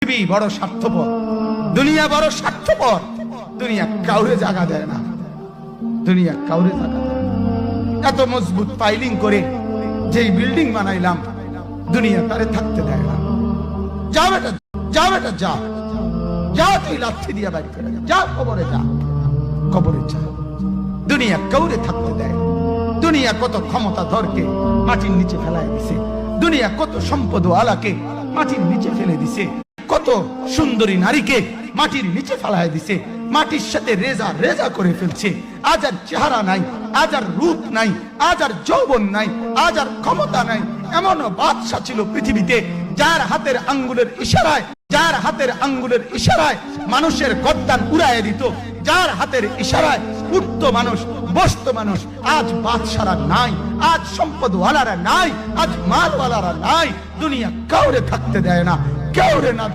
পৃথিবী বড় স্বার্থপর, দুনিয়া বড় স্বার্থপর। দুনিয়া কাউরে জায়গা দেয় না, দুনিয়া কাউরে জায়গা দেয় না। এত মজবুত পাইলিং করে যেই বিল্ডিং বানাইলাম, দুনিয়া তারে থাকতে দেয় না। যা বেটা, যা বেটা, যা যা, তুই লাথি দিয়া বাড়ি করে যা, কবরে যা, কবরে যা। দুনিয়া কাউরে থাকতে দেয়। দুনিয়া কত ক্ষমতা ধরকে মাটির নিচে ফেলায় দিছে, দুনিয়া কত সম্পদ আলাকে মাটির নিচে ফেলে দিছে, কত সুন্দরী নারীকে মাটির নিচে ফেলায় দিছে, মাটির সাথে রেজা রেজা করে ফেলছে। আজ আর চেহারা নাই, আজ আর রূপ নাই, আজ আর যৌবন নাই, আজ আর ক্ষমতা নাই। এমন বাদশা ছিল পৃথিবীতে যার হাতের আঙ্গুলের ইশারায়, যার হাতের আঙ্গুলের ইশারায় মানুষের গর্দান উড়াইয়া দিত, যার হাতের ইশারায় উঠত মানুষ, বসত মানুষ। আজ বাদশারা নাই, আজ সম্পদওয়ালারা নাই, আজ মালওয়ালারা নাই। দুনিয়া কাউরে থাকতে দেয় না, কাউরে না।